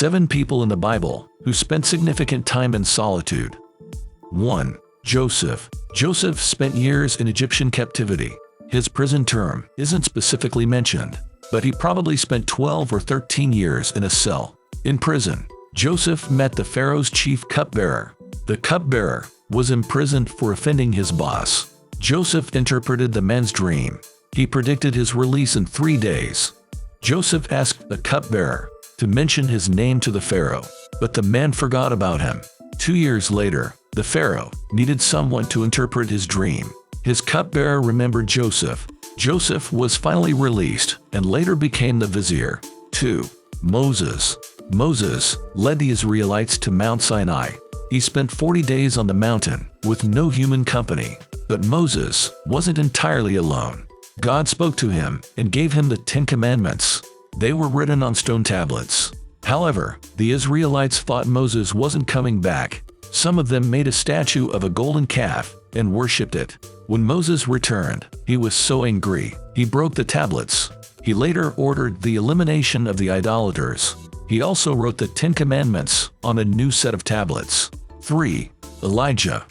7 people in the Bible who spent significant time in solitude. 1. Joseph. Joseph spent years in Egyptian captivity. His prison term isn't specifically mentioned, but he probably spent 12 or 13 years in a cell. In prison, Joseph met the Pharaoh's chief cupbearer. The cupbearer was imprisoned for offending his boss. Joseph interpreted the man's dream. He predicted his release in 3 days. Joseph asked the cupbearer to mention his name to the Pharaoh, but the man forgot about him. 2 years later, the Pharaoh needed someone to interpret his dream. His cupbearer remembered Joseph. Joseph was finally released and later became the vizier. 2. Moses. Moses led the Israelites to Mount Sinai. He spent 40 days on the mountain with no human company. But Moses wasn't entirely alone. God spoke to him and gave him the 10 Commandments. They were written on stone tablets. However, the Israelites thought Moses wasn't coming back. Some of them made a statue of a golden calf and worshipped it. When Moses returned, he was so angry, he broke the tablets. He later ordered the elimination of the idolaters. He also wrote the 10 Commandments on a new set of tablets. 3. Elijah.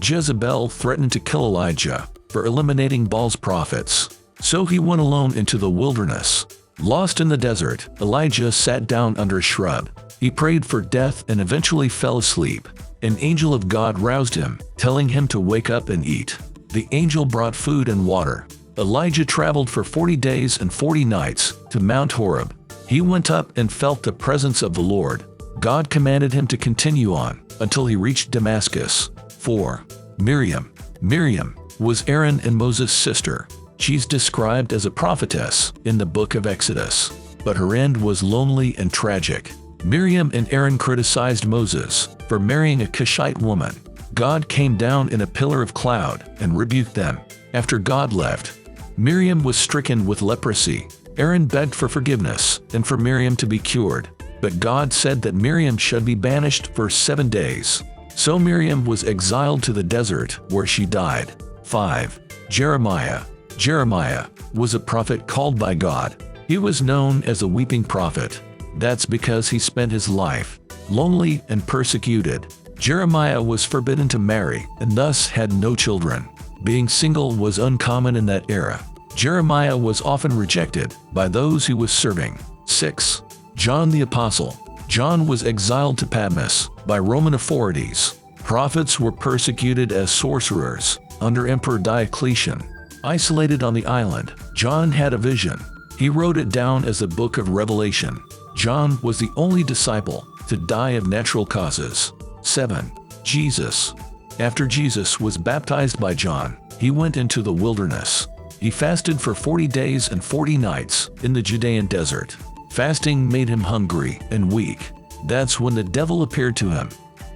Jezebel threatened to kill Elijah for eliminating Baal's prophets. So he went alone into the wilderness. Lost in the desert, Elijah sat down under a shrub. He prayed for death and eventually fell asleep. An angel of God roused him, telling him to wake up and eat. The angel brought food and water. Elijah traveled for 40 days and 40 nights to Mount Horeb. He went up and felt the presence of the Lord. God commanded him to continue on until he reached Damascus. 4. Miriam. Miriam was Aaron and Moses' sister. She's described as a prophetess in the book of Exodus, but her end was lonely and tragic. Miriam and Aaron criticized Moses for marrying a Cushite woman. God came down in a pillar of cloud and rebuked them. After God left, Miriam was stricken with leprosy. Aaron begged for forgiveness and for Miriam to be cured, but God said that Miriam should be banished for 7 days. So Miriam was exiled to the desert where she died. 5. Jeremiah. Jeremiah was a prophet called by God. He was known as a weeping prophet. That's because he spent his life lonely and persecuted. Jeremiah was forbidden to marry and thus had no children. Being single was uncommon in that era. Jeremiah was often rejected by those he was serving. 6. John the Apostle. John was exiled to Patmos by Roman authorities. Prophets were persecuted as sorcerers under Emperor Diocletian. Isolated on the island, John had a vision. He wrote it down as the Book of Revelation. John was the only disciple to die of natural causes. 7. Jesus. After Jesus was baptized by John, he went into the wilderness. He fasted for 40 days and 40 nights in the Judean desert. Fasting made him hungry and weak. That's when the devil appeared to him.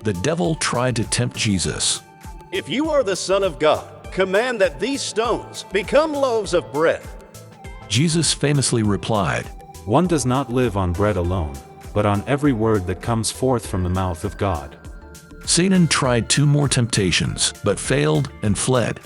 The devil tried to tempt Jesus. If you are the Son of God, command that these stones become loaves of bread. Jesus famously replied, "One does not live on bread alone, but on every word that comes forth from the mouth of God." Satan tried 2 more temptations, but failed and fled.